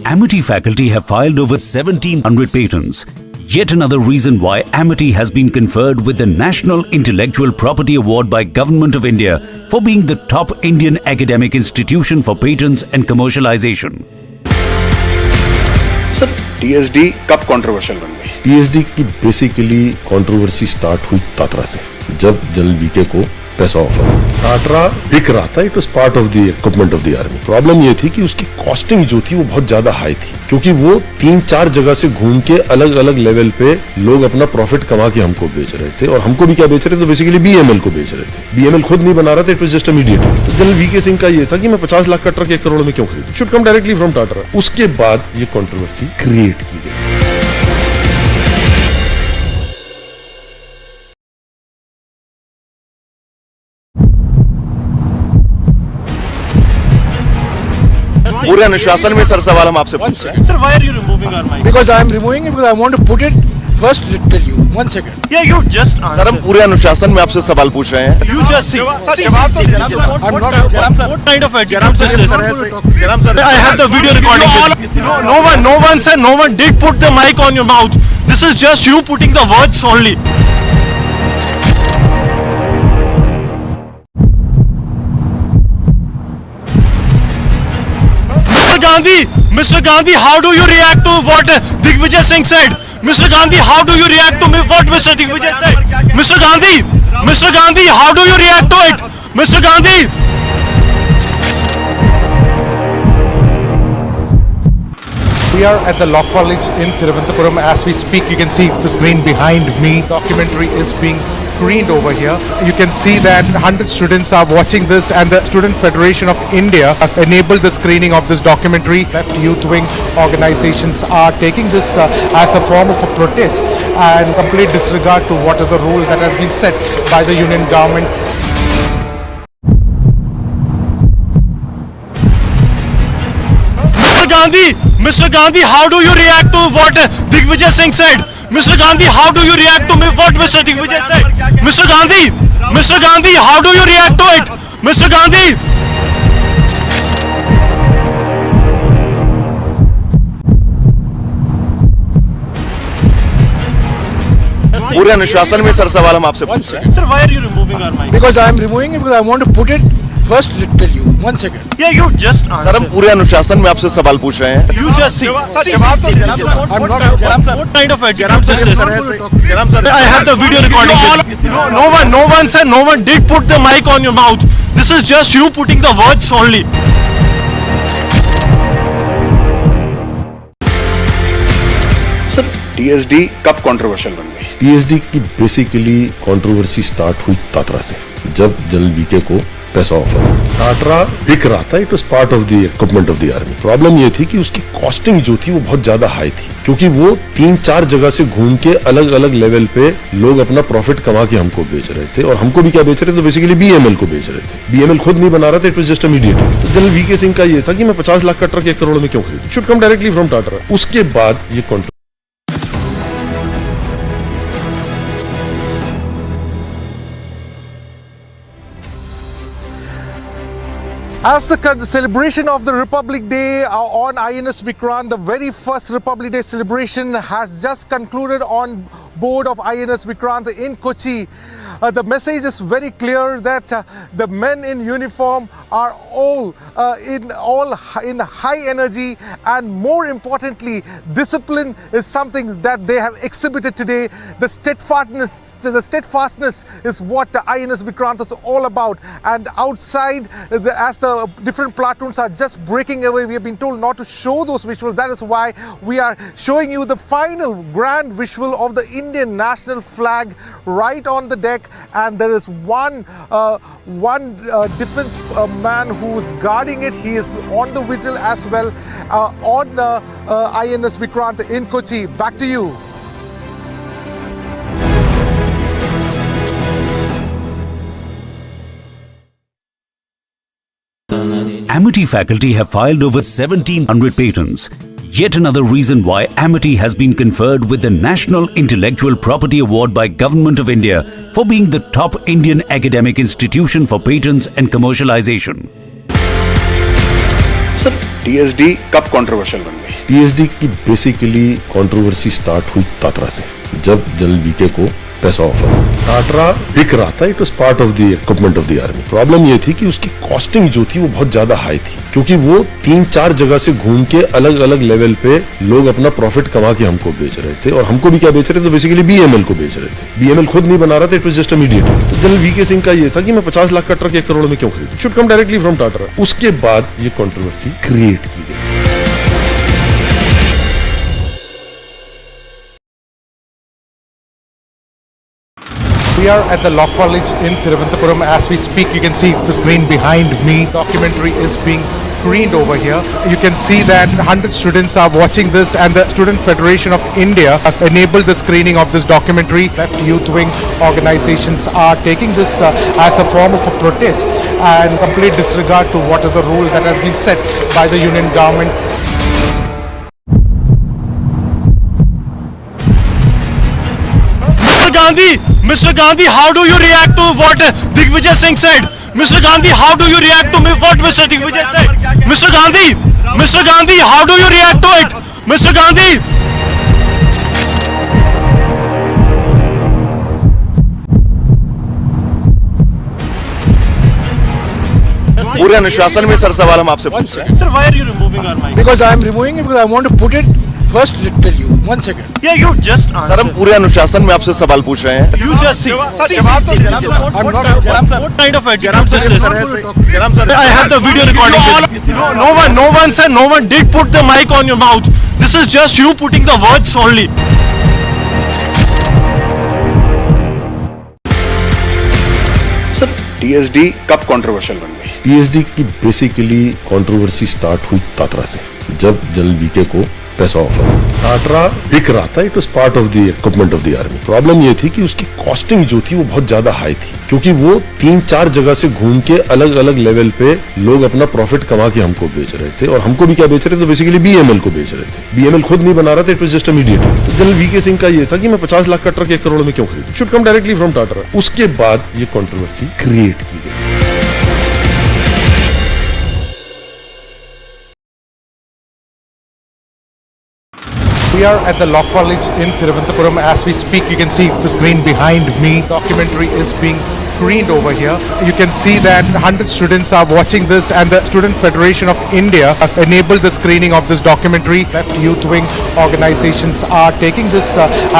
Amity faculty have filed over 1,700 patents. Yet another reason why Amity has been conferred with the National Intellectual Property Award by Government of India for being the top Indian academic institution for patents and commercialization. Sir TSD कब controversial बन गई? TSD की basically controversy start हुई टाटरा से, जब general VK को पैसा offer टाटरा बिक रहा था। It was part of the equipment of the army. Problem ये थी कि उसकी कॉस्टिंग जो थी वो बहुत ज्यादा हाई थी, क्योंकि वो 3-4 जगह से घूम के अलग अलग लेवल पे लोग अपना प्रॉफिट कमा के हमको बेच रहे थे। और हमको भी क्या बेच रहे थे? तो बेसिकली बीएमएल को बेच रहे थे। बीएमएल खुद नहीं बना रहा था, it was just a mediator. तो जनरल वीके सिंह का ये था कि मैं 50 लाख का ट्रक 1 करोड़ में क्यों खरीदूं? Should come directly from Tatra. उसके बाद ये कंट्रोवर्सी क्रिएट की गई। पूरे अनुशासन में सर सवाल हम आपसे पूछ रहे हैं। Sir, why are you removing our mic? Because I am removing it because I want to put it first. Tell you 1 second. Yeah, you just answer. Sir हम पूरे अनुशासन में आपसे सवाल पूछ रहे हैं। You just see. I'm not. What kind of attitude this is? I have the video recording. No one said. No one did put the mic on your mouth. This is just you putting the words only. Mr. Gandhi, how do you react to what Digvijay Singh said? Mr. Gandhi, how do you react to what Mr. Digvijay said? Mr. Gandhi, how do you react to it? Mr. Gandhi. We are at the Law College in Thiruvananthapuram. As we speak, you can see the screen behind me. Documentary is being screened over here. You can see that 100 students are watching this, and the Student Federation of India has enabled the screening of this documentary. Left youth wing organizations are taking this as a form of a protest and complete disregard to what is the rule that has been set by the union government. Mr. Gandhi, how do you react to what Digvijay Singh said? Mr. Gandhi, how do you react to what Mr. Digvijay said? Mr. Gandhi, how do you react to it? Mr. Gandhi. पूरे अनुशासन में sir सवाल हम आपसे पूछ रहे हैं। Sir, why are you removing our mic? Because I am removing it because I want to put it first. Tell you 1 second. Yeah, you just answer. Sir हम पूरे अनुशासन में आपसे सवाल पूछ रहे हैं। You just see. I'm not. What kind of attitude this is? I have the video recording. No one said. No one did put the mic on your mouth. This is just you putting the words only. Sir TSD कब controversial बन गई? TSD की basically controversy start हुई टाटरा से, जब general VK को पैसा offer टाटरा बिक रहा था। It was part of the equipment of the army. Problem ये थी कि उसकी कॉस्टिंग जो थी वो बहुत ज्यादा हाई थी, क्योंकि वो 3-4 जगह से घूम के अलग अलग लेवल पे लोग अपना प्रॉफिट कमा के हमको बेच रहे थे। और हमको भी क्या बेच रहे थे? तो बेसिकली बीएमएल को बेच रहे थे। बीएमएल खुद नहीं बना रहा था, it was just a mediator. तो जनरल वीके सिंह का ये था कि मैं 50 लाख का ट्रक 1 करोड़ में क्यों खरीदूं? Should come directly from Tatra. उसके बाद ये As the celebration of the Republic Day on INS Vikrant, the very first Republic Day celebration has just concluded on board of INS Vikrant in Kochi. The message is very clear that the men in uniform are all in high energy, and more importantly, discipline is something that they have exhibited today. The steadfastness is what the INS Vikrant is all about. And outside, as the different platoons are just breaking away, we have been told not to show those visuals. That is why we are showing you the final grand visual of the Indian national flag right on the deck. And there is one defense man who is guarding it. He is on the vigil as well on INS Vikrant in Kochi. Back to you. Amity faculty have filed over 1,700 patents. Yet another reason why Amity has been conferred with the National Intellectual Property Award by Government of India for being the top Indian academic institution for patents and commercialization. Sir TSD कब controversial बन गई? TSD की basically controversy start हुई Tatra से, जब general VK को पैसा offer. टाटरा बिक रहा था, it was part of the equipment of the army. Problem ये थी कि उसकी कॉस्टिंग जो थी वो बहुत ज्यादा हाई थी, क्योंकि वो 3-4 जगह से घूम के अलग अलग लेवल पे लोग अपना प्रॉफिट कमा के हमको बेच रहे थे। और हमको भी क्या बेच रहे थे, तो बेसिकली बीएमएल को बेच रहे थे। बीएमएल खुद नहीं बना रहा था, it was just a mediator. तो जनरल वीके सिंह का ये था कि मैं 50 लाख का ट्रक 1 करोड़ में क्यों खरीदूं, should come directly from Tatra. उसके बाद ये कंट्रोवर्सी क्रिएट की गई। We are at the Law College in Thiruvananthapuram. As we speak, you can see the screen behind me. Documentary is being screened over here. You can see that 100 students are watching this, and the Student Federation of India has enabled the screening of this documentary. Left youth wing organizations are taking this as a form of a protest and complete disregard to what is the rule that has been set by the union government. Mr. Gandhi, how do you react to what Digvijay Singh said? Mr. Gandhi, how do you react to what Mr. Digvijay said? Mr. Gandhi, how do you react to it? Mr. Gandhi. पूरे अनुशासन में sir सवाल हम आपसे पूछ रहे हैं। Sir, why are you removing our mic? Because I am removing it because I want to put it. First, let tell you. 1 second. Yeah, you just answer. Sir हम पूरे अनुशासन में आपसे सवाल पूछ रहे हैं। You just see. I'm not. What kind of attitude this is? I have the video recording. No one said, no one did put the mic on your mouth. This is just you putting the words only. Sir TSD कब controversial बन गई? TSD की basically controversy start हुई Tatra से, जब general VK को पैसा offer. टाटरा बिक रहा था, it was part of the equipment of the army. Problem ये थी कि उसकी कॉस्टिंग जो थी वो बहुत ज्यादा हाई थी, क्योंकि वो 3-4 जगह से घूम के अलग अलग लेवल पे लोग अपना प्रॉफिट कमा के हमको बेच रहे थे। और हमको भी क्या बेच रहे थे, तो बेसिकली बीएमएल को बेच रहे थे। बीएमएल खुद नहीं बना रहा था, it was just a mediator. तो जनरल वीके सिंह का ये था कि मैं 50 लाख का ट्रक 1 करोड़ में क्यों खरीदूं, should come directly from Tatra. उसके बाद ये कंट्रोवर्सी क्रिएट की गई। We are at the Law College in Thiruvananthapuram. As we speak, you can see the screen behind me. Documentary is being screened over here. You can see that 100 students are watching this, and the Student Federation of India has enabled the screening of this documentary. Left youth wing organizations are taking this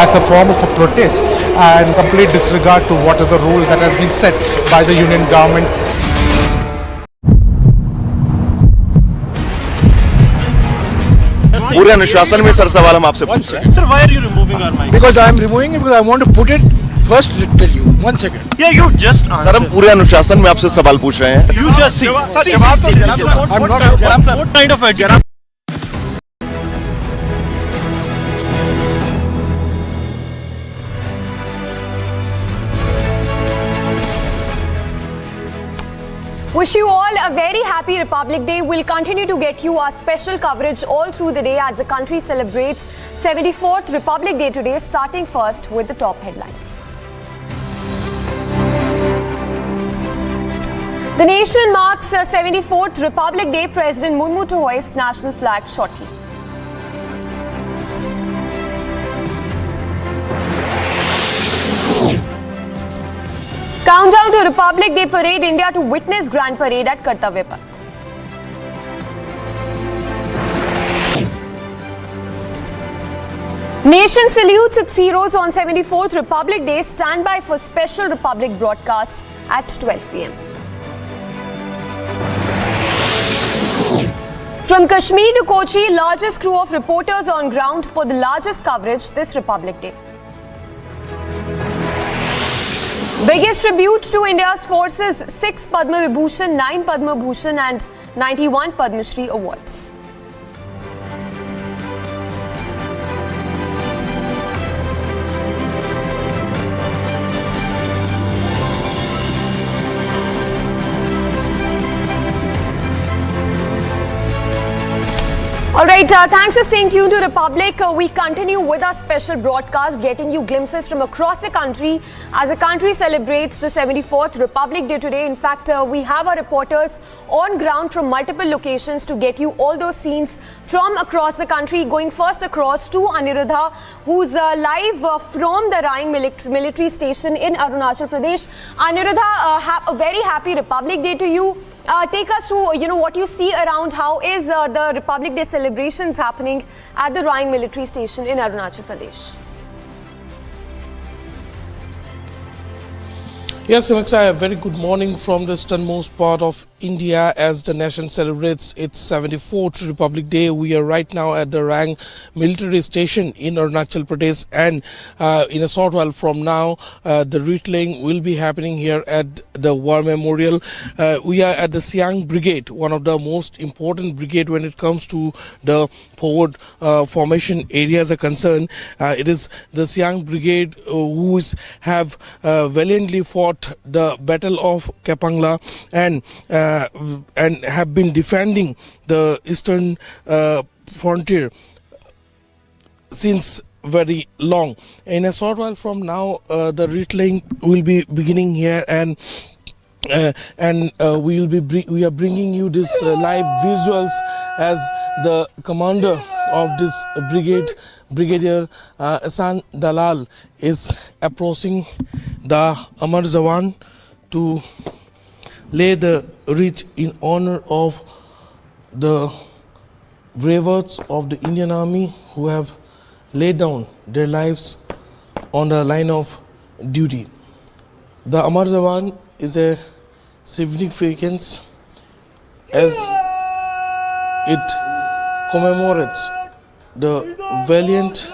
as a form of a protest and complete disregard to what is the rule that has been set by the union government. पूरे अनुशासन में sir सवाल हम आपसे पूछ रहे हैं। Sir, why are you removing our mic? Because I am removing it because I want to put it. First, let tell you. 1 second. Yeah, you just answer. Sir हम पूरे अनुशासन में आपसे सवाल पूछ रहे हैं। You just see. I'm not. What kind of attitude? Wish you all a very happy Republic Day. We'll continue to get you our special coverage all through the day as the country celebrates 74th Republic Day today, starting first with the top headlines. The nation marks 74th Republic Day. President Murmu to hoist national flag shortly. Countdown to Republic Day parade, India to witness grand parade at Kartavya Path. Nation salutes its heroes on 74th Republic Day. Stand by for special Republic broadcast at 12 p.m. From Kashmir to Kochi, largest crew of reporters on ground for the largest coverage this Republic Day. Biggest tribute to India's forces, 6 Padma Vibhushan, 9 Padma Bhushan and 91 Padma Shri awards. All right, thanks for staying tuned to Republic. We continue with our special broadcast, getting you glimpses from across the country as the country celebrates the 74th Republic Day today. In fact, we have our reporters on ground from multiple locations to get you all those scenes from across the country. Going first across to Aniruddha, who's live from the Rang military station in Arunachal Pradesh. Aniruddha, a very happy Republic Day to you. Take us through, what you see around. How is the Republic Day celebrations happening at the Rang military station in Arunachal Pradesh? Yes, Samiksha, a very good morning from the easternmost part of India as the nation celebrates its 74th Republic Day. We are right now at the Rang military station in Arunachal Pradesh, and in a short while from now, the wreathing will be happening here at the War Memorial. We are at the Siang Brigade, one of the most important brigade when it comes to the forward formation areas are concerned. It is the Siang Brigade who have valiantly fought the Battle of Kapangla and have been defending the eastern frontier since very long. In a short while from now, the wreathing will be beginning here, and we are bringing you this live visuals as the commander of this brigade, Brigadier Ahsan Dalal, is approaching the Amar Jawan to lay the wreath in honor of the bravers of the Indian Army who have laid down their lives on the line of duty. The Amar Jawan is a significance as it commemorates the valiant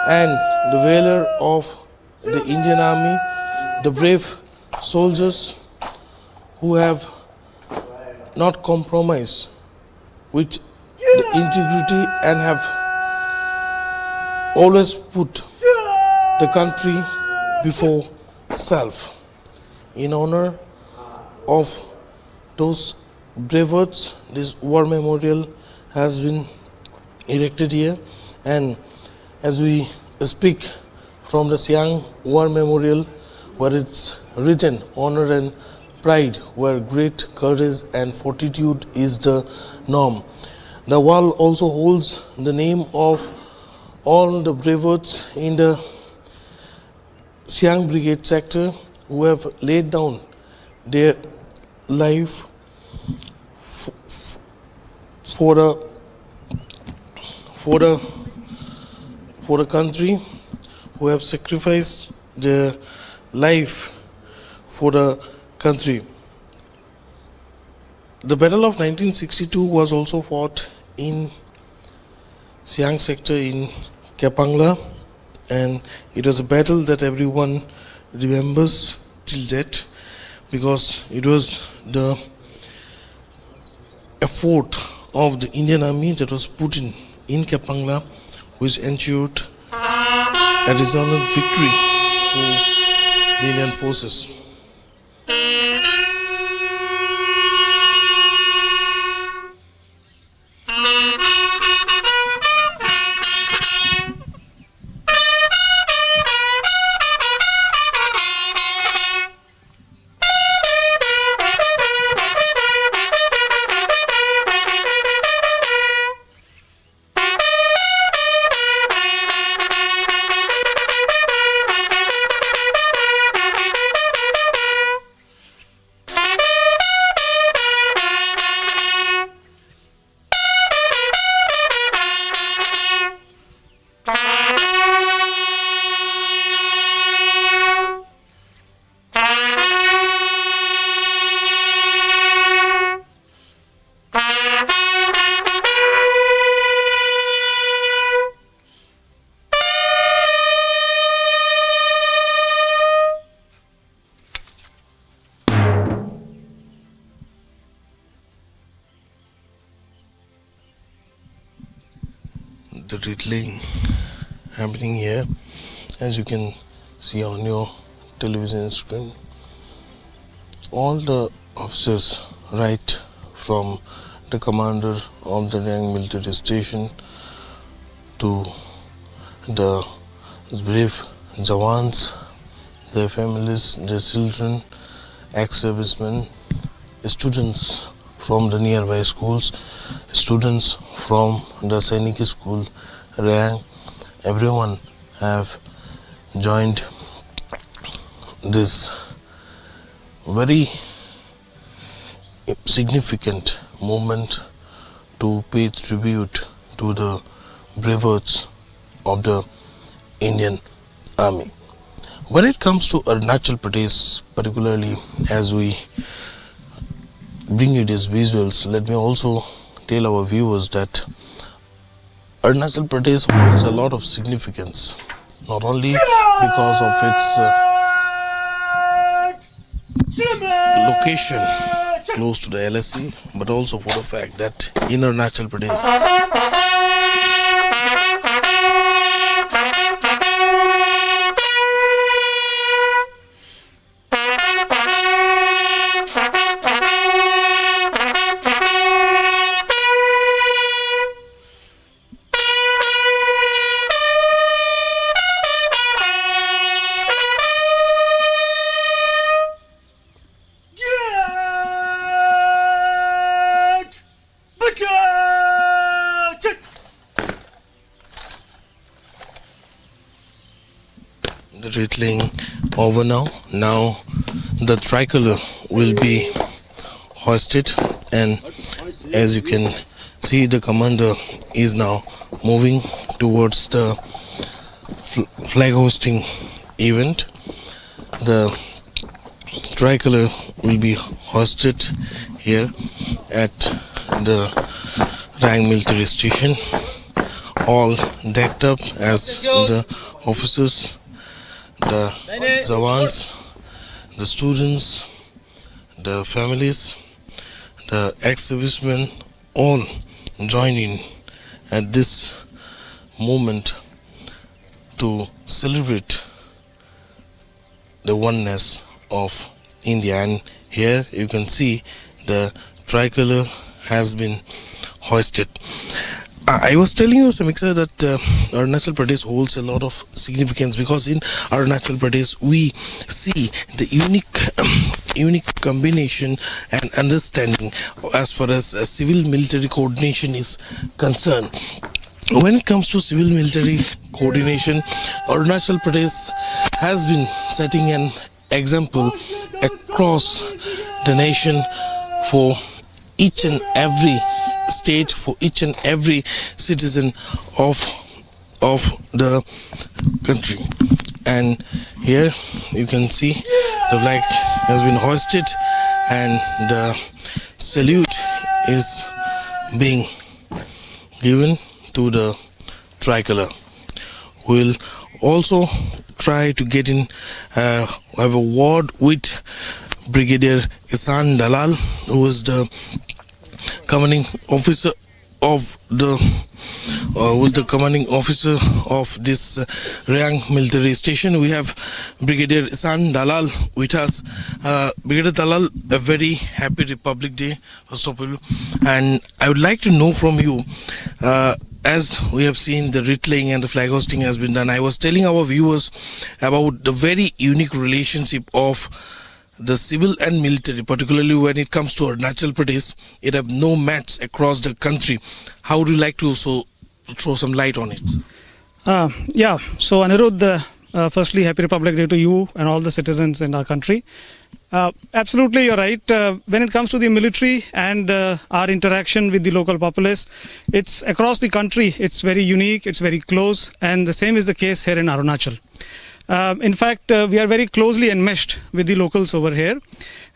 and the valor of the Indian Army, the brave soldiers who have not compromised with the integrity and have always put the country before self. In honor of those bravers, this war memorial has been erected here, and as we speak from the Siang War Memorial, where it's written honor and pride, where great courage and fortitude is the norm. The wall also holds the name of all the bravers in the Siang Brigade sector who have laid down their life for the country, who have sacrificed their life for the country. The Battle of 1962 was also fought in Siang sector in Kapangla, and it was a battle that everyone remembers till date, because it was the effort of the Indian Army that was put in Kapangla, which ensured a resounding victory for the Indian forces. The wreathing happening here, as you can see on your television screen. All the officers right from the commander of the Rang military station, to the brave Jawans, their families, their children, ex-servicemen, students from the nearby schools, students from the Sainik school, Rang, everyone have joined this very significant movement to pay tribute to the bravoes of the Indian Army. When it comes to Arunachal Pradesh, particularly as we bring you these visuals, let me also tell our viewers that Arunachal Pradesh holds a lot of significance, not only because of its location close to the LSE, but also for the fact that in Arunachal Pradesh the rattling over now. Now the tricolor will be hoisted, and as you can see, the commander is now moving towards the flag hosting event. The tricolor will be hoisted here at the Rang military station, all decked up as the officers, the Jawans, the students, the families, the ex-servicemen, all join in at this moment to celebrate the oneness of India. And here you can see the tricolor has been hoisted. I was telling you, Samiksa, that Arunachal Pradesh holds a lot of significance because in Arunachal Pradesh we see the unique combination and understanding as far as civil military coordination is concerned. When it comes to civil military coordination, Arunachal Pradesh has been setting an example across the nation for each and every state, for each and every citizen of the country. And here you can see the flag has been hoisted and the salute is being given to the tricolor. We'll also try to get in have a word with Brigadier Isan Dalal, who is the commanding officer of this Rang military station. We have Brigadier Isan Dalal with us. Brigadier Dalal, a very happy Republic Day, first of all. And I would like to know from you, as we have seen the writ-laying and the flag hosting has been done, I was telling our viewers about the very unique relationship of the civil and military, particularly when it comes to Arunachal Pradesh. It have no match across the country. How would you like to throw some light on it? Yeah, so Anirudh, firstly, Happy Republic Day to you and all the citizens in our country. Absolutely, you're right. When it comes to the military and our interaction with the local populace, it's across the country, it's very unique, it's very close, and the same is the case here in Arunachal. In fact, we are very closely enmeshed with the locals over here.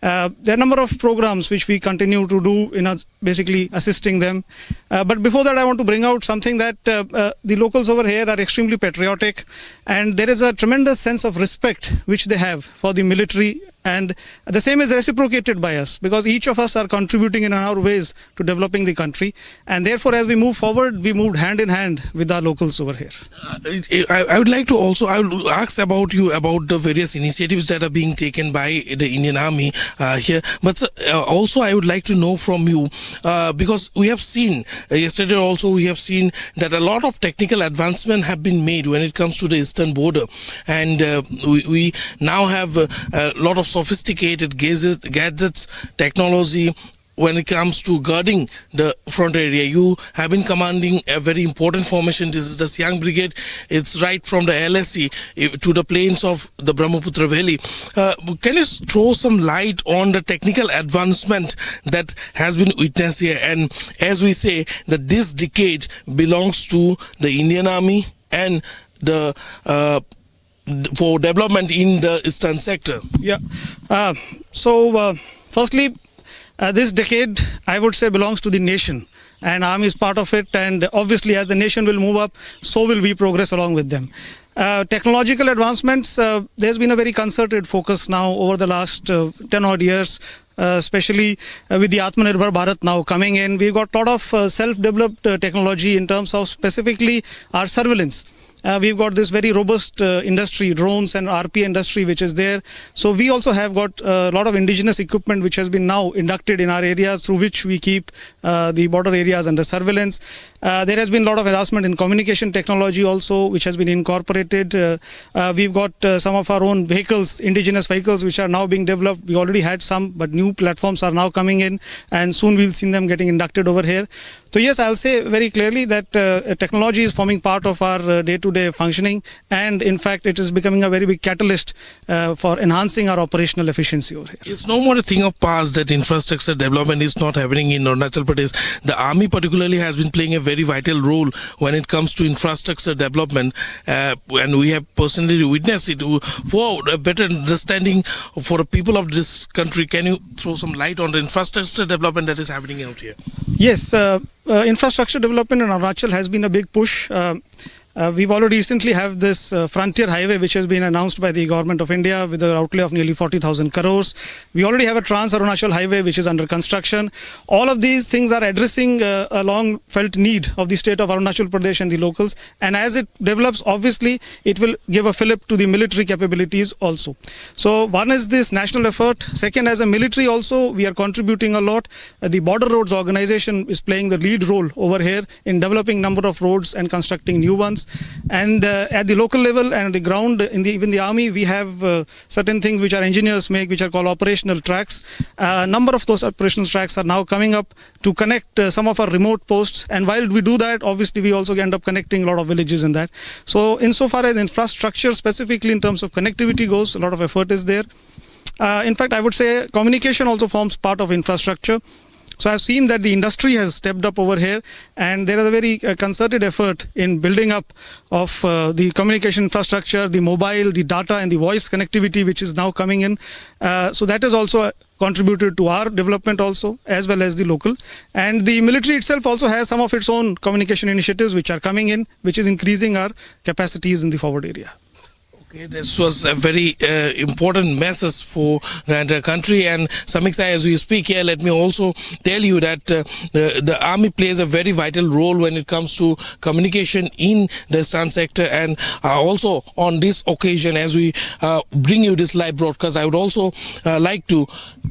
There are a number of programs which we continue to do in basically assisting them. But before that, I want to bring out something that the locals over here are extremely patriotic, and there is a tremendous sense of respect which they have for the military and the same is reciprocated by us because each of us are contributing in our ways to developing the country, and therefore as we move forward, we moved hand in hand with our locals over here. I would like to also, I would ask about you about the various initiatives that are being taken by the Indian Army here, but also I would like to know from you, because we have seen yesterday also we have seen that a lot of technical advancement have been made when it comes to the eastern border, and we now have a lot of sophisticated gadgets, technology when it comes to guarding the front area. You have been commanding a very important formation. This is the Siang Brigade. It's right from the LSE to the plains of the Brahmaputra Valley. Can you throw some light on the technical advancement that has been witnessed here? And as we say, that this decade belongs to the Indian Army and the for development in the eastern sector. Yeah. Firstly, this decade, I would say, belongs to the nation, and Army is part of it. And obviously, as the nation will move up, so will we progress along with them. Technological advancements, there's been a very concerted focus now over the last 10 odd years, especially with the Atmanirbhar Bharat now coming in. We've got a lot of self-developed technology in terms of specifically our surveillance. We've got this very robust industry, drones and RP industry, which is there. So we also have got a lot of indigenous equipment which has been now inducted in our areas, through which we keep the border areas under surveillance. There has been a lot of advancement in communication technology also, which has been incorporated. We've got some of our own vehicles, indigenous vehicles, which are now being developed. We already had some, but new platforms are now coming in, and soon we'll see them getting inducted over here. So yes, I'll say very clearly that technology is forming part of our day-to-day functioning, and in fact it is becoming a very big catalyst for enhancing our operational efficiency over here. It's no more a thing of past that infrastructure development is not happening in Arunachal Pradesh. The Army particularly has been playing a very vital role when it comes to infrastructure development, and we have personally witnessed it. For a better understanding for the people of this country, can you throw some light on the infrastructure development that is happening out here? Yes, infrastructure development in Arunachal has been a big push. We've already recently have this frontier highway which has been announced by the government of India with an outlay of nearly 40,000 crores. We already have a Trans-Arunachal highway which is under construction. All of these things are addressing a long felt need of the state of Arunachal Pradesh and the locals, and as it develops, obviously it will give a fillip to the military capabilities also. So one is this national effort. Second, as a military also, we are contributing a lot. The Border Roads Organization is playing the lead role over here in developing number of roads and constructing new ones. And at the local level and the ground, even the Army, we have certain things which our engineers make, which are called operational tracks. A number of those operational tracks are now coming up to connect some of our remote posts. And while we do that, obviously we also end up connecting a lot of villages in that. So insofar as infrastructure, specifically in terms of connectivity goes, a lot of effort is there. In fact, I would say communication also forms part of infrastructure. So I've seen that the industry has stepped up over here, and there is a very concerted effort in building up of the communication infrastructure, the mobile, the data and the voice connectivity which is now coming in. So that has also contributed to our development also, as well as the local. And the military itself also has some of its own communication initiatives which are coming in, which is increasing our capacities in the forward area. Okay, this was a very important message for the entire country. And Samiksa, as we speak here, let me also tell you that the Army plays a very vital role when it comes to communication in the Eastern sector. And also on this occasion, as we bring you this live broadcast, I would also like to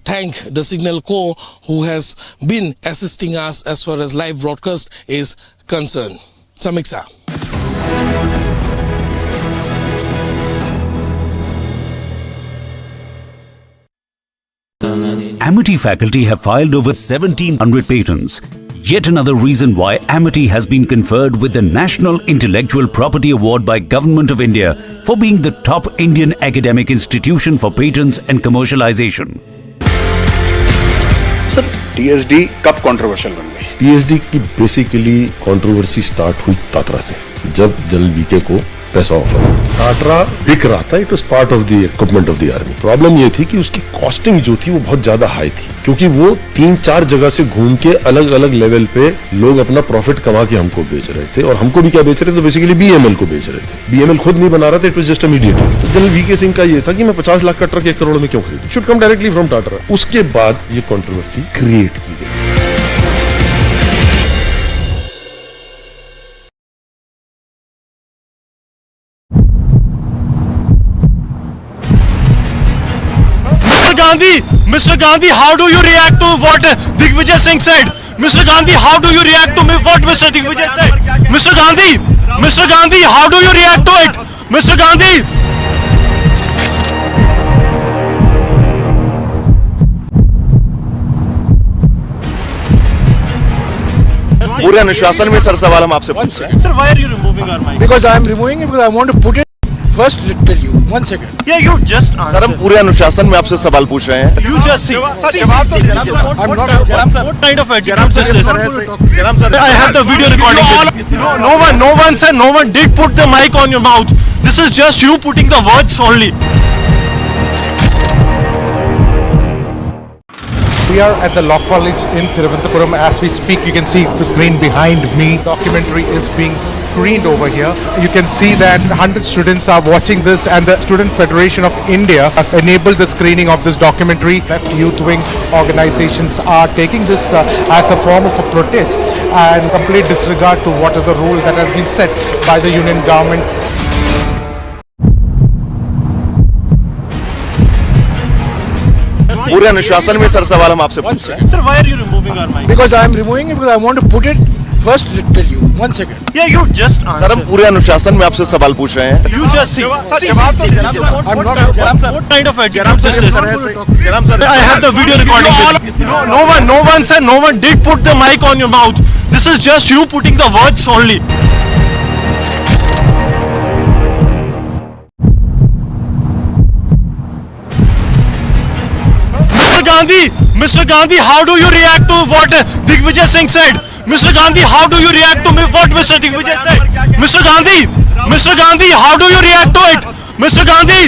thank the Signal Corps who has been assisting us as far as live broadcast is concerned. Samiksa. Amity faculty have filed over 1,700 patents. Yet another reason why Amity has been conferred with the National Intellectual Property Award by Government of India for being the top Indian academic institution for patents and commercialization. Sir TSD कब controversial बन गई? TSD की basically controversy start हुई Tatra से, जब general VK को पैसा offer. टाटरा बिक रहा था, it was part of the equipment of the army. Problem ये थी कि उसकी कॉस्टिंग जो थी वो बहुत ज्यादा हाई थी, क्योंकि वो 3-4 जगह से घूम के अलग अलग लेवल पे लोग अपना प्रॉफिट कमा के हमको बेच रहे थे। और हमको भी क्या बेच रहे थे, तो बेसिकली बीएमएल को बेच रहे थे। बीएमएल खुद नहीं बना रहा था, it was just a mediator. तो जनरल वीके सिंह का ये था कि मैं 50 लाख का ट्रक 1 करोड़ में क्यों खरीदूं, should come directly from Tata. उसके बाद ये कंट्रोवर्सी क्रिएट की गई। Mr. Gandhi, how do you react to what Digvijay Singh said? Mr. Gandhi, how do you react to what Mr. Digvijay said? Mr. Gandhi, how do you react to it? Mr. Gandhi. पूरे अनुशासन में sir सवाल हम आपसे पूछ रहे हैं। Sir, why are you removing our mic? Because I am removing it because I want to put it. First, let tell you. 1 second. Yeah, you just answer. Sir हम पूरे अनुशासन में आपसे सवाल पूछ रहे हैं। You just see. I'm not. What kind of attitude this is? I have the video recording. No one said, no one did put the mic on your mouth. This is just you putting the words only. We are at the Law College in Thiruvananthapuram. As we speak, you can see the screen behind me. Documentary is being screened over here. You can see that 100 students are watching this, and the Student Federation of India has enabled the screening of this documentary. Left youth wing organizations are taking this as a form of a protest and complete disregard to what is the rule that has been set by the union government. पूरे अनुशासन में sir सवाल हम आपसे पूछ रहे हैं। Sir, why are you removing our mic? Because I am removing it because I want to put it. First, let tell you. 1 second. Yeah, you just answer. Sir हम पूरे अनुशासन में आपसे सवाल पूछ रहे हैं। You just see. I'm not. What kind of attitude this is? I have the video recording. No one said, no one did put the mic on your mouth. This is just you putting the words only. Mr. Gandhi, how do you react to what Digvijay Singh said? Mr. Gandhi, how do you react to what Mr. Digvijay said? Mr. Gandhi, how do you react to it? Mr. Gandhi.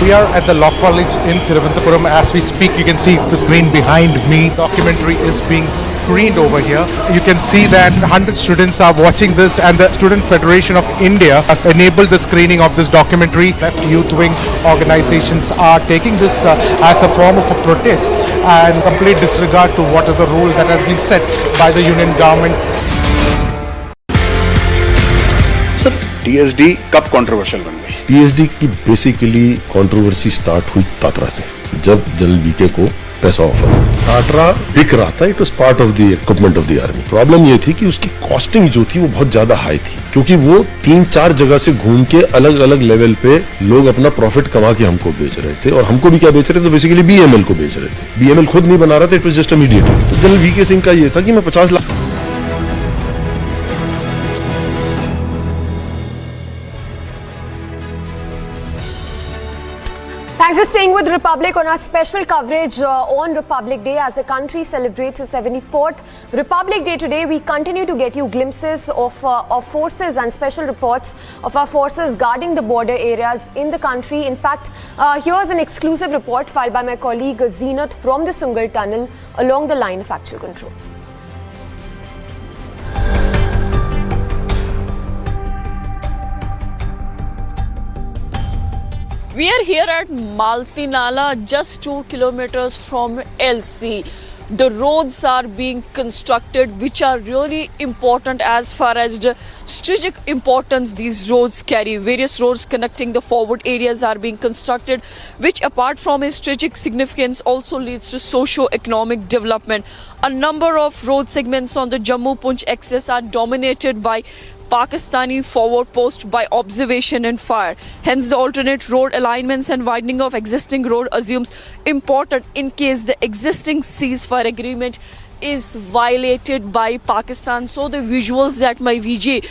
We are at the Law College in Thiruvananthapuram. As we speak, you can see the screen behind me. Documentary is being screened over here. You can see that 100 students are watching this, and the Student Federation of India has enabled the screening of this documentary. Left youth wing organizations are taking this as a form of a protest and complete disregard to what is the rule that has been set by the union government. Sir TSD कब controversial बन गई? TSD की basically controversy start हुई Tatra से, जब general VK को पैसा offer. टाटरा बिक रहा था, it was part of the equipment of the army. Problem ये थी कि उसकी कॉस्टिंग जो थी वो बहुत ज्यादा हाई थी, क्योंकि वो 3-4 जगह से घूम के अलग अलग लेवल पे लोग अपना प्रॉफिट कमा के हमको बेच रहे थे। और हमको भी क्या बेच रहे थे, तो बेसिकली बीएमएल को बेच रहे थे। बीएमएल खुद नहीं बना रहा था, it was just a mediator. तो जनरल वीके सिंह का ये था कि मैं 50 lakh. Thanks for staying with Republic on our special coverage on Republic Day. As the country celebrates its 74th Republic Day today, we continue to get you glimpses of forces and special reports of our forces guarding the border areas in the country. In fact, here's an exclusive report filed by my colleague Zeenat from the Sungal Tunnel along the line of actual control. We are here at Maltinala, just 2 kilometers from LC. The roads are being constructed, which are really important as far as the strategic importance these roads carry. Various roads connecting the forward areas are being constructed, which apart from its strategic significance also leads to socio-economic development. A number of road segments on the Jammu-Punch axis are dominated by Pakistani forward post by observation and fire. Hence, the alternate road alignments and widening of existing road assumes important in case the existing ceasefire agreement is violated by Pakistan. So the visuals that my VJ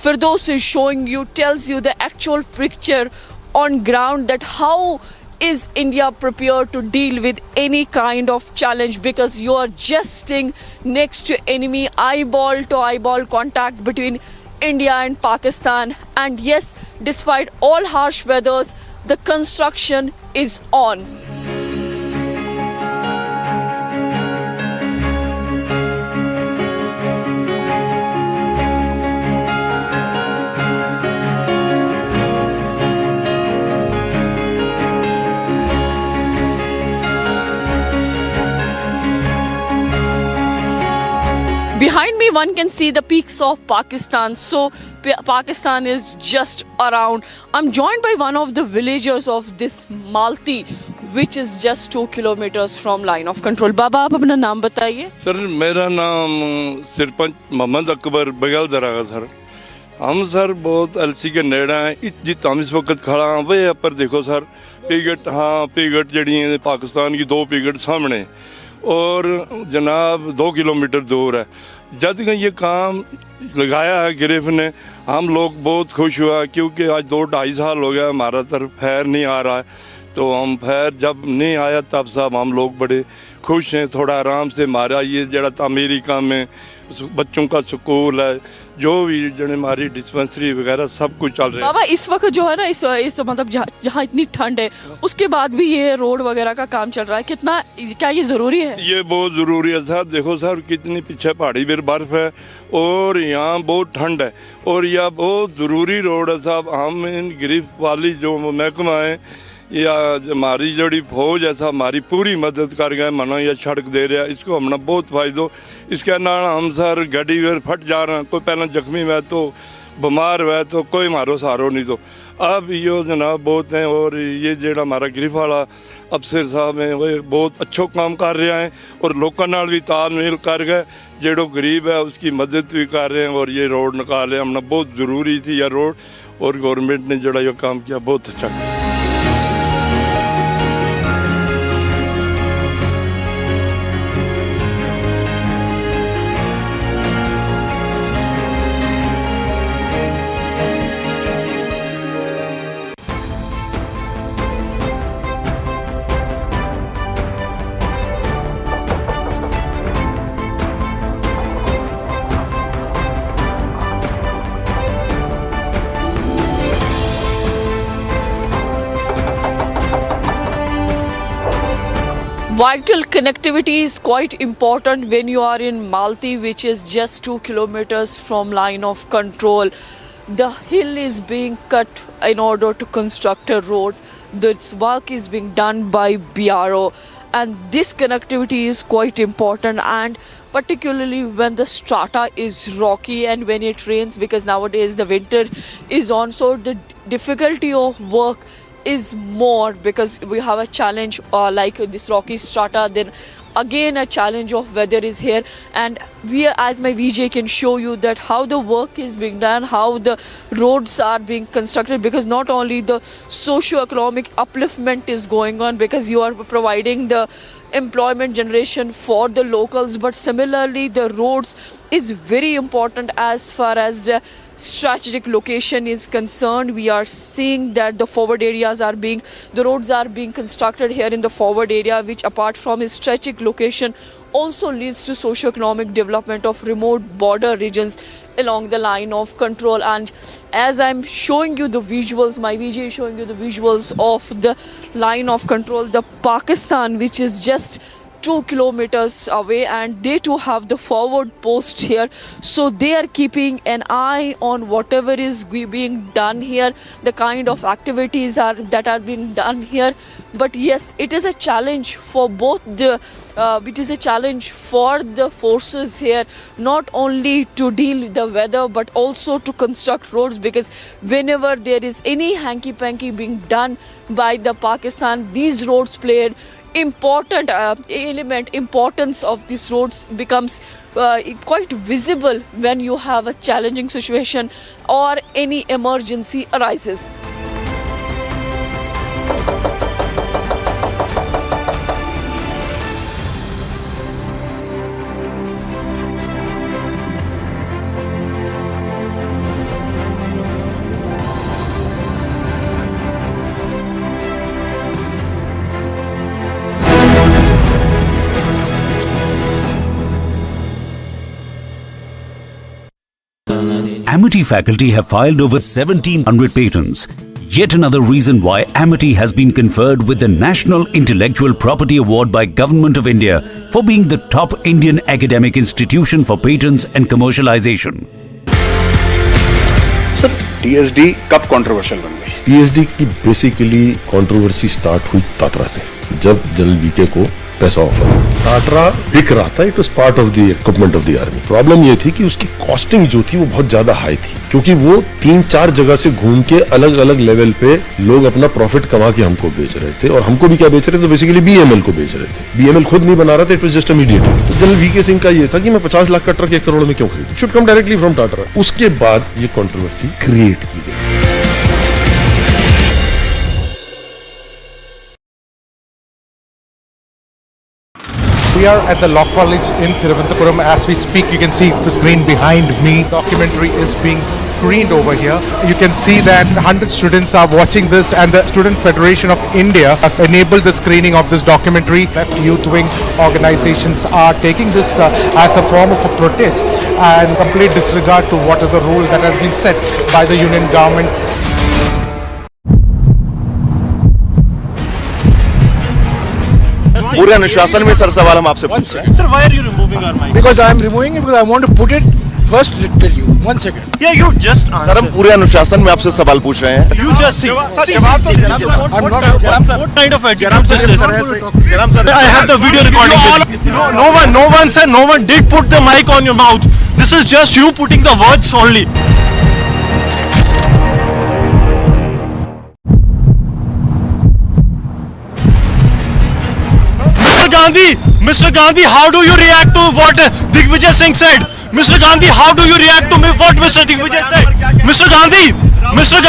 Firdaus is showing you tells you the actual picture on ground, that how is India prepared to deal with any kind of challenge, because you are just sitting next to enemy, eyeball to eyeball contact between India and Pakistan. And yes, despite all harsh weathers, the construction is on. Behind me, one can see the peaks of Pakistan. So Pakistan is just around. I'm joined by one of the villagers of this Malti, which is just 2 kilometers from line of control. Baba, आप अपना नाम बताइए. Sir मेरा नाम सरपंच मोहम्मद अकबर बगल दरागा sir. हम sir बहुत LC के नेड़ा हैं. जित हम इस वक्त खड़ा हैं वे पर देखो सर पिगट, हाँ पिगट जड़ी है पाकिस्तान की 2 पिगट सामने और जनाब 2 किलोमीटर दूर है. जब का ये काम लगाया है गिरफ्त ने, हम लोग बहुत खुश हुआ क्योंकि आज 2-2.5 साल हो गया हमारा तरफ फैर नहीं आ रहा है. तो हम फैर जब नहीं आया तब साहब हम लोग बड़े खुश हैं. थोड़ा आराम से हमारा ये जरा तामीरी काम है, बच्चों का स्कूल है, जो भी जने हमारी डिस्पेंसरी वगैरह सब कुछ चल रहा है. बाबा इस वक्त जो है ना इस मतलब जहाँ इतनी ठंड है उसके बाद भी ये रोड वगैरह का काम चल रहा है. कितना क्या ये ज़रूरी है? ये बहुत ज़रूरी है साहब. देखो सर कितनी पीछे पहाड़ी पर बर्फ़ है और यहाँ बहुत ठंड है और यह बहुत ज़रूरी रोड है साहब. हम इन गिरफ्त वाली जो महकमा है या हमारी जड़ी फौज है साहब हमारी पूरी मदद कर गए. मना या सड़क दे रहा है इसको हमने बहुत फ़ायदो. इसके नाल हम सर गाड़ी वे फट जा रहे हैं. कोई पहले जख्मी हुआ तो बीमार हुआ तो कोई मारो सहारो नहीं. तो अब यो जनाब बहुत हैं और ये जो हमारा गिरफ्त वाला अफसर साहब हैं वो बहुत अच्छा काम कर रहे हैं और लोगों नाल भी तालमेल कर गए. जो गरीब है उसकी मदद भी कर रहे हैं और ये रोड निकाले. हमने बहुत ज़रूरी थी यह रोड और गवर्नमेंट ने जोड़ा ये काम किया बहुत अच्छा किया. Vital connectivity is quite important when you are in Malti, which is just 2 kilometers from line of control. The hill is being cut in order to construct a road. This work is being done by BRO, and this connectivity is quite important, and particularly when the strata is rocky and when it rains, because nowadays the winter is on, so the difficulty of work is more because we have a challenge like this rocky strata, then again a challenge of weather is here. And we, as my VJ can show you that how the work is being done, how the roads are being constructed, because not only the socio-economic upliftment is going on because you are providing the employment generation for the locals, but similarly the roads is very important as far as the strategic location is concerned. We are seeing that the forward areas are being, the roads are being constructed here in the forward area, which apart from its strategic location also leads to socio-economic development of remote border regions along the line of control. And as I'm showing you the visuals, my VJ is showing you the visuals of the line of control, the Pakistan, which is just 2 kilometers away, and they too have the forward post here, so they are keeping an eye on whatever is being done here, the kind of activities that are being done here. But yes, it is a challenge for both the it is a challenge for the forces here, not only to deal with the weather but also to construct roads, because whenever there is any hanky-panky being done by the Pakistan, these roads play an important importance of these roads becomes quite visible when you have a challenging situation or any emergency arises. Amity faculty have filed over 1700 patents. Yet another reason why Amity has been conferred with the National Intellectual Property Award by Government of India for being the top Indian academic institution for patents and commercialization. Sir TSD कब controversial बन गई? TSD की basically controversy start हुई Tatra से, जब general VK को पैसा offer टाटरा बिक रहा था। It was part of the equipment of the army. Problem ये थी कि उसकी कॉस्टिंग जो थी वो बहुत ज्यादा हाई थी, क्योंकि वो 3-4 जगह से घूम के अलग अलग लेवल पे लोग अपना प्रॉफिट कमा के हमको बेच रहे थे। और हमको भी क्या बेच रहे थे? तो बेसिकली बीएमएल को बेच रहे थे। बीएमएल खुद नहीं बना रहा था, इट वाज जस्ट मीडिएटर। तो जनरल वीके सिंह का ये था कि मैं 50 लाख का ट्रक 1 करोड़ में क्यों खरीदूं? Should come directly from Tata. उसके बाद ये कंट्रोवर्सी क्रिएट की गई। We are at the Law College in Thiruvananthapuram. As we speak, you can see the screen behind me. Documentary is being screened over here. You can see that 100 students are watching this, and the Student Federation of India has enabled the screening of this documentary. Left youth wing organizations are taking this as a form of a protest and complete disregard to what is the rule that has been set by the union government. पूरे अनुशासन में sir सवाल हम आपसे पूछ रहे हैं। Sir, why are you removing our mic? Because I am removing it because I want to put it first. Tell you 1 second. Yeah, you just answer. Sir हम पूरे अनुशासन में आपसे सवाल पूछ रहे हैं। You just see. I'm not. What kind of attitude this is? I have the video recording. No one said, no one did put the mic on your mouth. This is just you putting the words only. Mr. Gandhi, how do you react to what Digvijay Singh said? Mr. Gandhi, how do you react to what Mr. Digvijay said? Mr.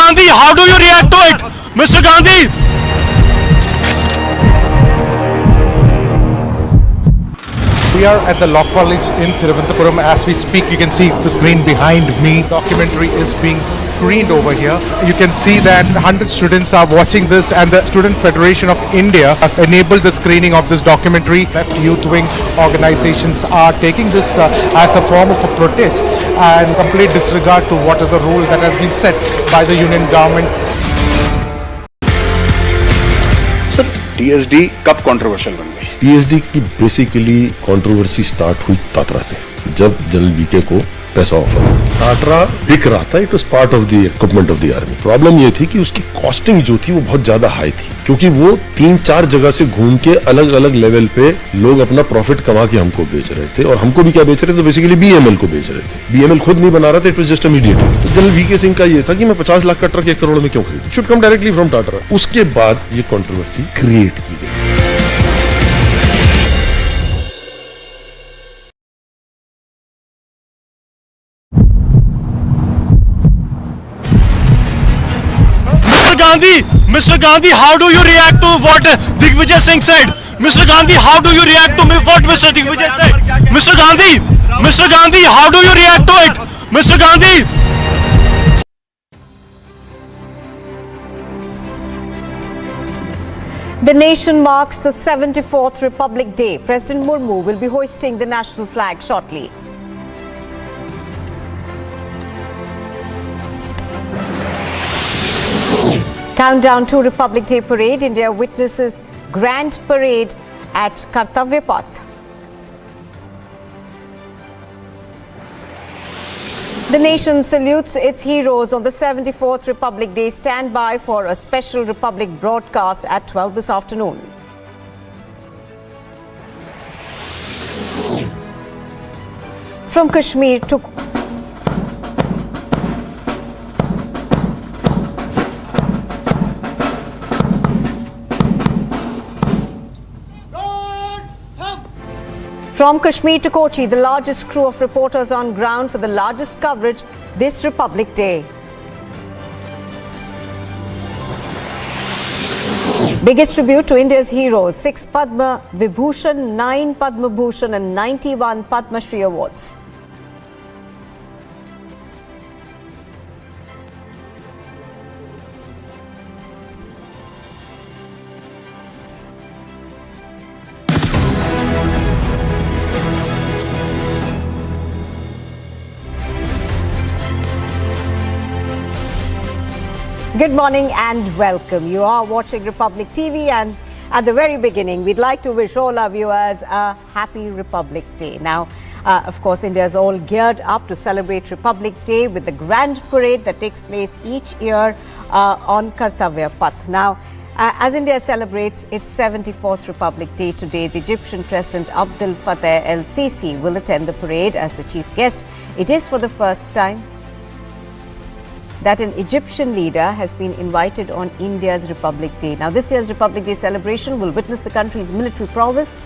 Gandhi, how do you react to it? Mr. Gandhi. We are at the Law College in Thiruvananthapuram. As we speak, you can see the screen behind me. Documentary is being screened over here. You can see that 100 students are watching this, and the Student Federation of India has enabled the screening of this documentary. Left youth wing organizations are taking this as a form of a protest and complete disregard to what is the rule that has been set by the union government. Sir TSD कब controversial बन गई? TSD की basically controversy start हुई Tatra से, जब general VK को पैसा offer टाटरा बिक रहा था। It was part of the equipment of the army. Problem ये थी कि उसकी कॉस्टिंग जो थी वो बहुत ज्यादा हाई थी, क्योंकि वो 3-4 जगह से घूम के अलग अलग लेवल पे लोग अपना प्रॉफिट कमा के हमको बेच रहे थे। और हमको भी क्या बेच रहे थे? तो बेसिकली बीएमएल को बेच रहे थे। बीएमएल खुद नहीं बना रहा था, इट वाज जस्ट मीडिएटर। तो जनरल वीके सिंह का ये था कि मैं 50 लाख का ट्रक 1 करोड़ में क्यों खरीदूं? Should come directly from Tata. उसके बाद ये कंट्रोवर्सी क्रिएट की गई। Mr. Gandhi, how do you react to what Digvijay Singh said? Mr. Gandhi, how do you react to what Mr. Digvijay said? Mr. Gandhi, how do you react to it? Mr. Gandhi. The nation marks the 74th Republic Day. President Murmu will be hoisting the national flag shortly. Countdown to Republic Day parade. India witnesses grand parade at Kartavya Path. The nation salutes its heroes on the 74th Republic Day. Stand by for a special Republic broadcast at 12 this afternoon. From Kashmir to From Kashmir to Kochi, the largest crew of reporters on ground for the largest coverage this Republic Day. Biggest tribute to India's heroes, 6 Padma Vibhushan, 9 Padma Bhushan and 91 Padma Shri awards. Good morning and welcome. You are watching Republic TV, and at the very beginning, we'd like to wish all our viewers a happy Republic Day. Now, of course, India is all geared up to celebrate Republic Day with the grand parade that takes place each year on Kartavya Path. Now, as India celebrates its 74th Republic Day today, the Egyptian President Abdel Fattah el-Sisi will attend the parade as the chief guest. It is for the first time that an Egyptian leader has been invited on India's Republic Day. Now, this year's Republic Day celebration will witness the country's military prowess,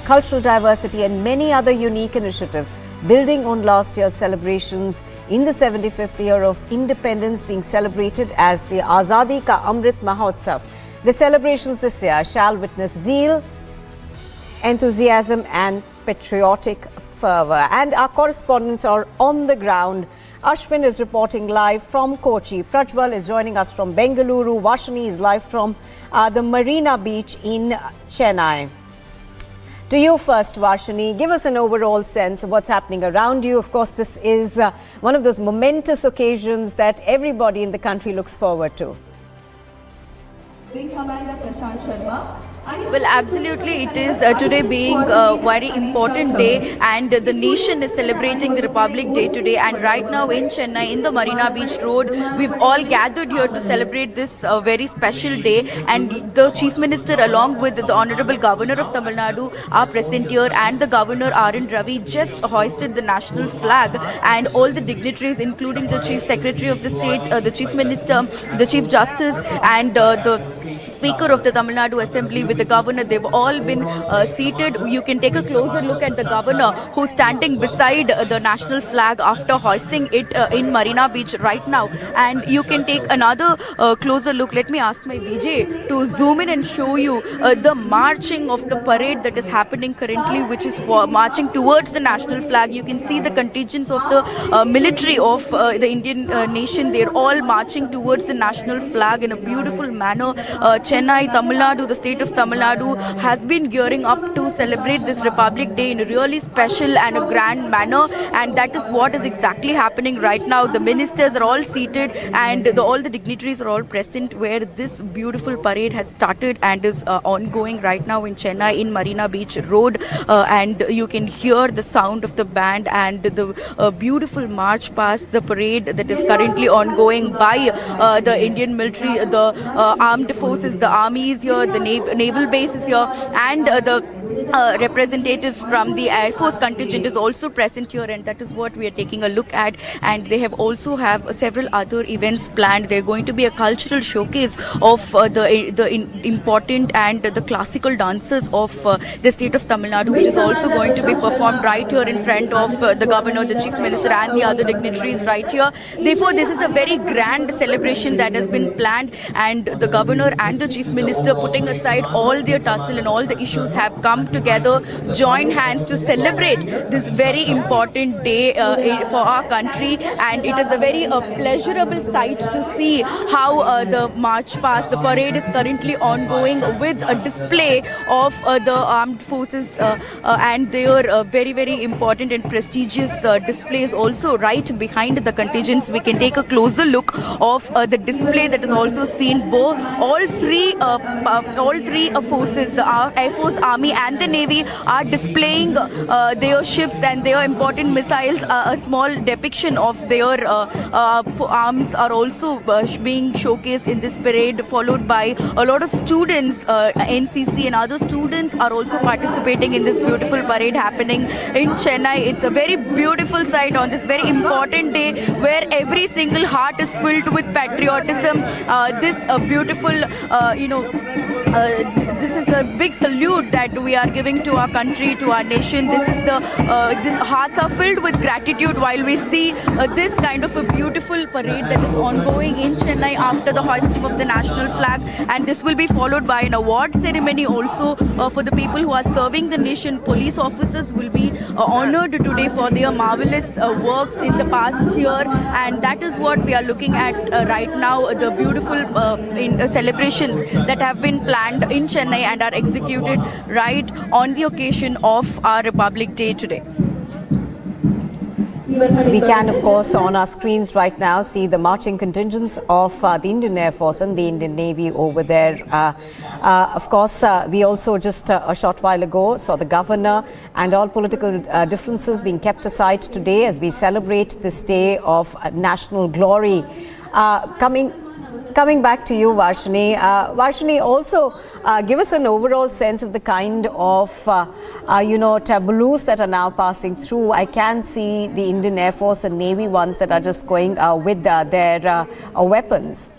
cultural diversity and many other unique initiatives, building on last year's celebrations in the 75th year of independence being celebrated as the Azadi Ka Amrit Mahotsav. The celebrations this year shall witness zeal, enthusiasm and patriotic fervour. And our correspondents are on the ground. Ashwin is reporting live from Kochi. Prajwal is joining us from Bengaluru. Vashani is live from the Marina Beach in Chennai. To you first, Vashani, give us an overall sense of what's happening around you. Of course, this is one of those momentous occasions that everybody in the country looks forward to. Wing Commander Prashant Sharma. Well, absolutely. It is today being a very important day, and the nation is celebrating the Republic Day today. And right now in Chennai, in the Marina Beach Road, we've all gathered here to celebrate this very special day. And the Chief Minister, along with the Honorable Governor of Tamil Nadu, are present here, and the Governor R.N. Ravi just hoisted the national flag, and all the dignitaries, including the Chief Secretary of the State, the Chief Minister, the Chief Justice, and the Speaker of the Tamil Nadu Assembly with the Governor, they've all been seated. You can take a closer look at the Governor, who's standing beside the national flag after hoisting it in Marina Beach right now. And you can take another closer look. Let me ask my VJ to zoom in and show you the marching of the parade that is happening currently, which is marching towards the national flag. You can see the contingents of the military of the Indian nation. They're all marching towards the national flag in a beautiful manner. Chennai, Tamil Nadu, the state of Tamil Nadu has been gearing up to celebrate this Republic Day in a really special and a grand manner, and that is what is exactly happening right now. The ministers are all seated, and all the dignitaries are all present where this beautiful parade has started and is ongoing right now in Chennai in Marina Beach Road, and you can hear the sound of the band and the beautiful march past the parade that is currently ongoing by the Indian military, the armed forces, the army is here, the naval base is here, and the representatives from the Air Force contingent is also present here, and that is what we are taking a look at. And they have also have several other events planned. They're going to be a cultural showcase of the important and the classical dances of the state of Tamil Nadu, which is also going to be performed right here in front of the Governor, the Chief Minister and the other dignitaries right here. Therefore, this is a very grand celebration that has been planned, and the Governor and the Chief Minister, putting aside all their tussle and all the issues, have come together, join hands to celebrate this very important day for our country. And it is a very pleasurable sight to see how the march past, the parade is currently ongoing with a display of the armed forces and their very, very important and prestigious displays also right behind the contingents. We can take a closer look of the display that is also seen. All three forces, the Air Force, Army and the Navy, are displaying their ships and their important missiles. A small depiction of their arms are also being showcased in this parade, followed by a lot of students. NCC and other students are also participating in this beautiful parade happening in Chennai. It's a very beautiful sight on this very important day, where every single heart is filled with patriotism. This beautiful, this is a big salute that we are giving to our country, to our nation. This is the hearts are filled with gratitude while we see this kind of a beautiful parade that is ongoing in Chennai after the hoisting of the national flag. And this will be followed by an award ceremony also for the people who are serving the nation. Police officers will be honored today for their marvelous works in the past year, and that is what we are looking at right now, the beautiful celebrations that have been planned in Chennai and are executed right on the occasion of our Republic Day today. We can, of course, on our screens right now see the marching contingents of the Indian Air Force and the Indian Navy over there. Of course, we also just a short while ago saw the governor and all political differences being kept aside today as we celebrate this day of national glory. Coming back to you, Varshini. Varshini, also give us an overall sense of the kind of, tableaus that are now passing through. I can see the Indian Air Force and Navy ones that are just going with their weapons.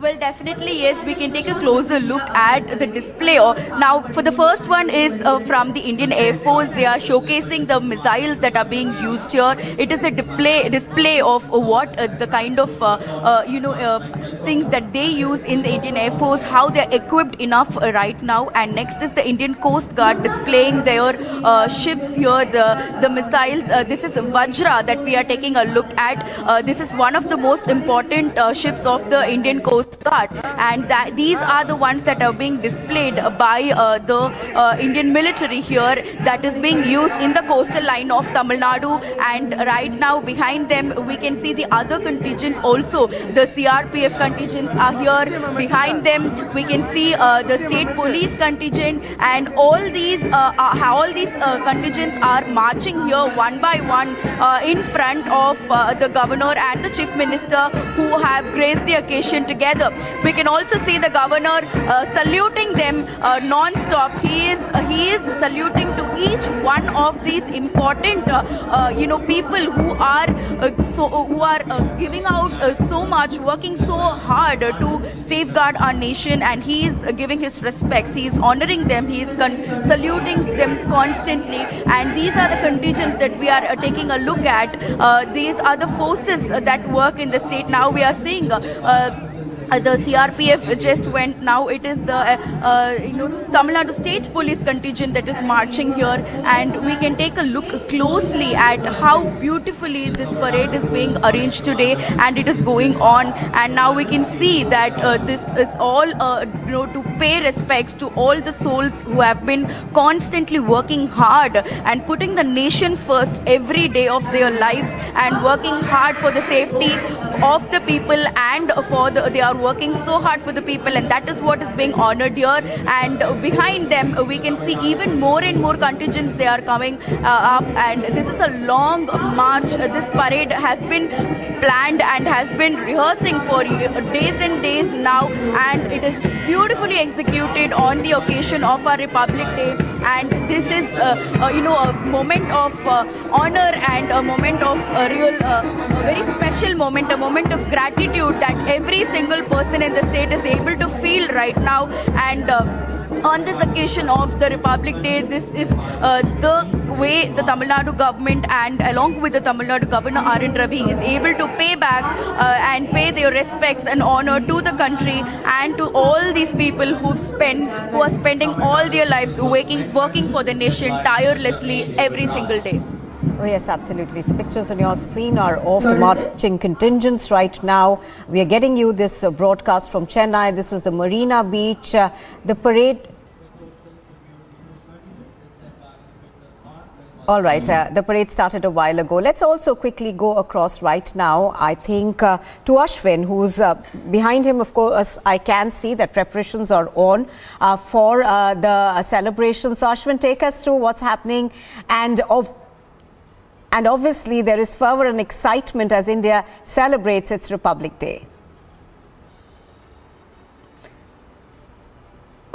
Well, definitely, yes, we can take a closer look at the display. Now, for the first one is from the Indian Air Force. They are showcasing the missiles that are being used here. It is a display of what the kind of, things that they use in the Indian Air Force, how they're equipped enough right now. And next is the Indian Coast Guard displaying their ships here, the missiles. This is Vajra that we are taking a look at. This is one of the most important ships of the Indian Coast Guard, and these are the ones that are being displayed by the Indian military here, that is being used in the coastal line of Tamil Nadu. And right now behind them we can see the other contingents also. The CRPF contingents are here. Behind them we can see the state police contingent, and all these contingents are marching here one by one in front of the governor and the chief minister, who have graced the occasion together. We can also see the governor saluting them non-stop. He is saluting to each one of these important people who are giving out so much, working so hard to safeguard our nation, and he is giving his respects. He is honoring them. He is saluting them constantly. And these are the contingents that we are taking a look at. These are the forces that work in the state. Now we are seeing the CRPF just went. Now it is the Tamil Nadu State Police contingent that is marching here, and we can take a look closely at how beautifully this parade is being arranged today, and it is going on. And now we can see that this is all to pay respects to all the souls who have been constantly working hard and putting the nation first every day of their lives, and working hard for the safety of the people, and they are working so hard for the people, and that is what is being honored here. And behind them we can see even more and more contingents. They are coming up, and this is a long march. This parade has been planned and has been rehearsing for days and days now, and it is beautifully executed on the occasion of our Republic Day. And this is a moment of honor, and a moment of real very special moment, a moment of gratitude that every single person in the state is able to feel right now. And on this occasion of the Republic Day, this is the way the Tamil Nadu government, and along with the Tamil Nadu Governor R.N. Ravi, is able to pay back and pay their respects and honor to the country and to all these people who are spending all their lives working for the nation tirelessly every single day. Oh yes, absolutely. So pictures on your screen are of the marching contingents right now. We are getting you this broadcast from Chennai. This is the Marina Beach. The parade. All right, the parade started a while ago. Let's also quickly go across right now, I think, to Ashwin, who's behind him. Of course, I can see that preparations are on for the celebration. So Ashwin, take us through what's happening. And obviously, there is fervor and excitement as India celebrates its Republic Day.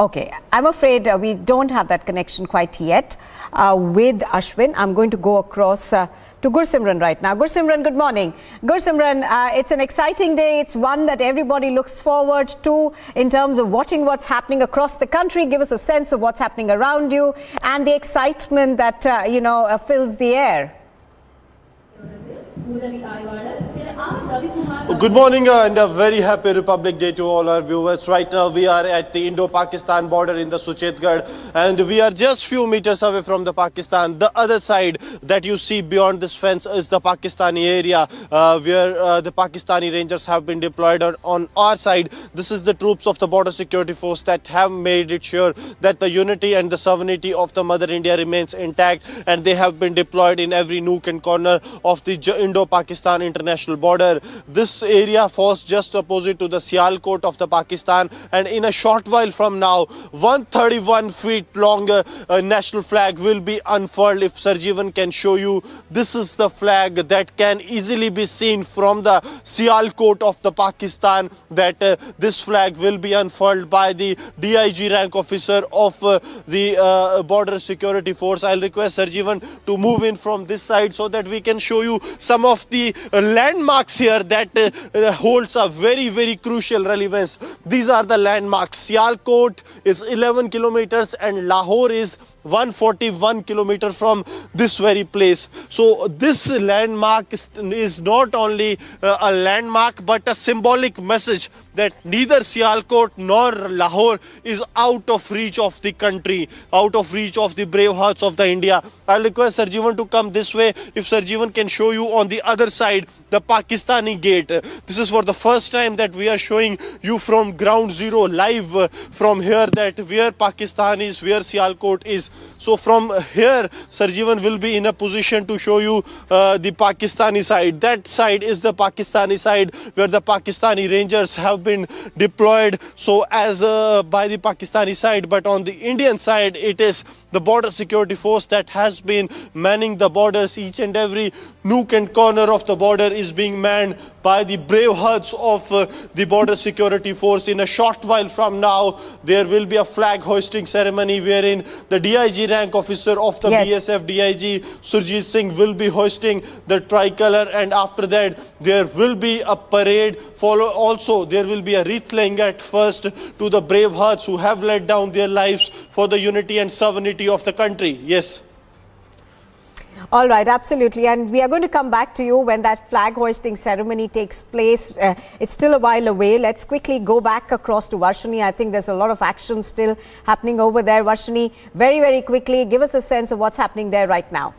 Okay, I'm afraid we don't have that connection quite yet with Ashwin. I'm going to go across to Gursimran right now. Gursimran, good morning. Gursimran, it's an exciting day. It's one that everybody looks forward to in terms of watching what's happening across the country. Give us a sense of what's happening around you and the excitement that, fills the air. Good morning and a very happy Republic Day to all our viewers. Right now we are at the Indo-Pakistan border in the Suchetgarh, and we are just few meters away from the Pakistan. The other side that you see beyond this fence is the Pakistani area where the Pakistani Rangers have been deployed on our side. This is the troops of the Border Security Force that have made it sure that the unity and the sovereignty of the Mother India remains intact, and they have been deployed in every nook and corner of the Indo-Pakistan international border. This area falls just opposite to the Sialkot of the Pakistan, and in a short while from now 131 feet long national flag will be unfurled. If Sarjeevan can show you, this is the flag that can easily be seen from the Sialkot of the Pakistan, that this flag will be unfurled by the DIG rank officer of the Border Security Force. I'll request Sarjeevan to move in from this side so that we can show you some of the landmarks here that holds a very crucial relevance. These are the landmarks. Sialkot is 11 kilometers and Lahore is 141 kilometers from this very place. So this landmark is not only a landmark but a symbolic message that neither Sialkot nor Lahore is out of reach of the country, out of reach of the brave hearts of the India. I'll request Sarjeevan to come this way. If Sarjeevan can show you on the other side the Pakistani gate. This is for the first time that we are showing you from ground zero live from here, that where Pakistan is, where Sialkot is. So from here Sarjeevan will be in a position to show you the Pakistani side. That side is the Pakistani side where the Pakistani Rangers have been deployed so as by the Pakistani side, but on the Indian side it is the Border Security Force that has been manning the borders. Each and every nook and corner of the border is being manned by the brave hearts of the Border Security Force. In a short while from now there will be a flag hoisting ceremony wherein the DIG rank officer of the BSF, DIG Surjit Singh, will be hoisting the tricolor, and after that there will be a parade. Also there will be a wreath laying at first to the brave hearts who have laid down their lives for the unity and sovereignty of the country. Yes. All right, absolutely. And we are going to come back to you when that flag hoisting ceremony takes place. It's still a while away. Let's quickly go back across to Varshini. I think there's a lot of action still happening over there. Varshini, very quickly, give us a sense of what's happening there right now.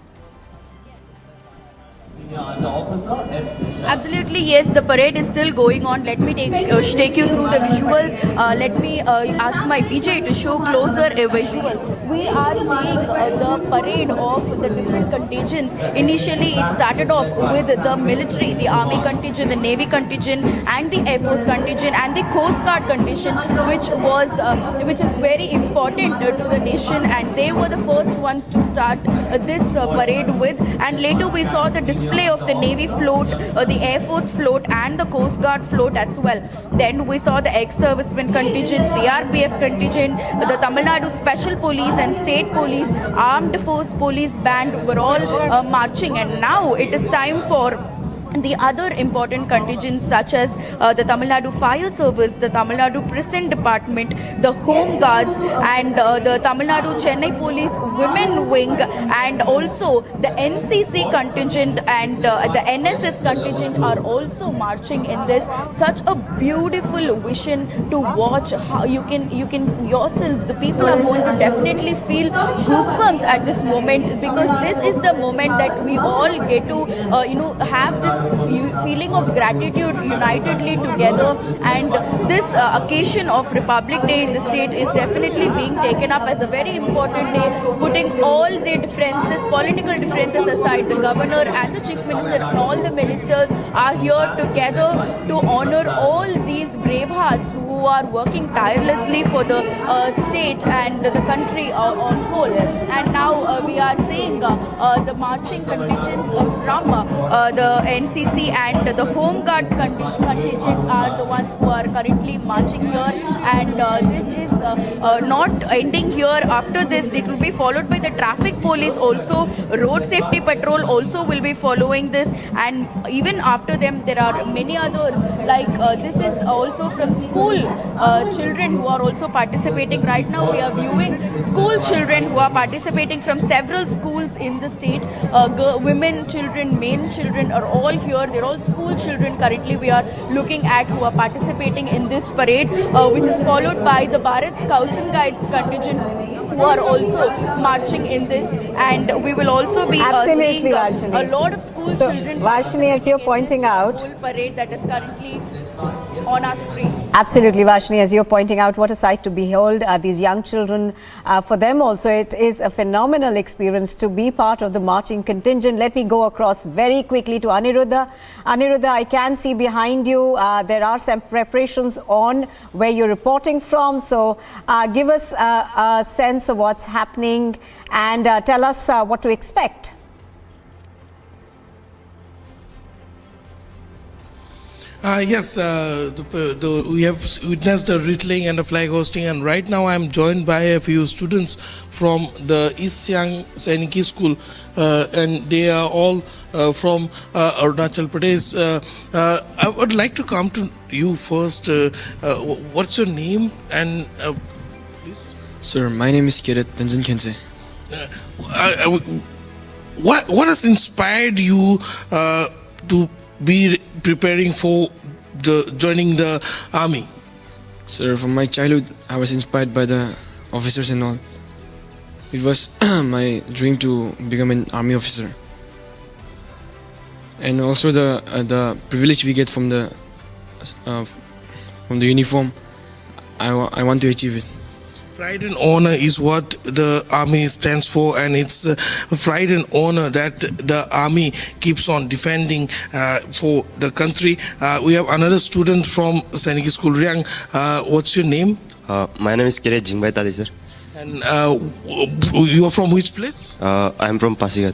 Absolutely, yes, the parade is still going on. Let me take you through the visuals. Let me ask my PJ to show closer a visual. We are seeing the parade of the different contingents. Initially, it started off with the military, the army contingent, the navy contingent, and the air force contingent, and the coast guard contingent, which is very important to the nation, and they were the first ones to start this parade with. And later we saw the display of the navy float, the air force float, and the coast guard float as well. Then we saw the ex-servicemen contingent, CRPF contingent, the Tamil Nadu Special Police and State Police, Armed Force Police Band were all marching. And now it is time for the other important contingents such as the Tamil Nadu Fire Service, the Tamil Nadu Prison Department, the Home Guards, and the Tamil Nadu Chennai Police Women Wing, and also the NCC contingent and the NSS contingent are also marching in this. Such a beautiful vision to watch. How you can yourselves, the people are going to definitely feel goosebumps at this moment, because this is the moment that we all get to have this feeling of gratitude unitedly together. And this occasion of Republic Day in the state is definitely being taken up as a very important day, putting all the differences, political differences aside. The governor and the chief minister and all the ministers are here together to honor all these brave hearts who are working tirelessly for the state and the country on whole. And now we are seeing the marching contingents from the NCC and the Home Guards contingent are the ones who are currently marching here. And this is not ending here. After this, it will be followed by the traffic police also. Road safety patrol also will be following this. And even after them, there are many others This is also from school children who are also participating. Right now we are viewing school children who are participating from several schools in the state. Women children, men children are all here. They're all school children currently we are looking at who are participating in this parade, which is followed by the Bharat Scouts and Guides contingent who are also marching in this, and we will also be seeing a lot of school children. Varshini, as you're pointing out, full parade that is currently on our screen. Absolutely, Varshini, as you're pointing out, what a sight to behold. These young children, for them also, it is a phenomenal experience to be part of the marching contingent. Let me go across very quickly to Aniruddha. Aniruddha, I can see behind you there are some preparations on where you're reporting from. So give us a sense of what's happening and tell us what to expect. Yes, we have witnessed the wrestling and the flag hosting, and right now I am joined by a few students from the East Siang Sainiki School, and they are all from Arunachal Pradesh. I would like to come to you first. What's your name and please? Sir, my name is Kirit Tenzin Khense. What has inspired you to be preparing for joining the army? Sir, from my childhood, I was inspired by the officers and all. It was my dream to become an army officer, and also the privilege we get from the uniform. I want to achieve it. Pride and honor is what the army stands for, and it's pride and honor that the army keeps on defending for the country. We have another student from Sainiki School, Riang. What's your name? My name is Kiret Jingbai Tadi, sir. And you are from which place? I am from Pasighats.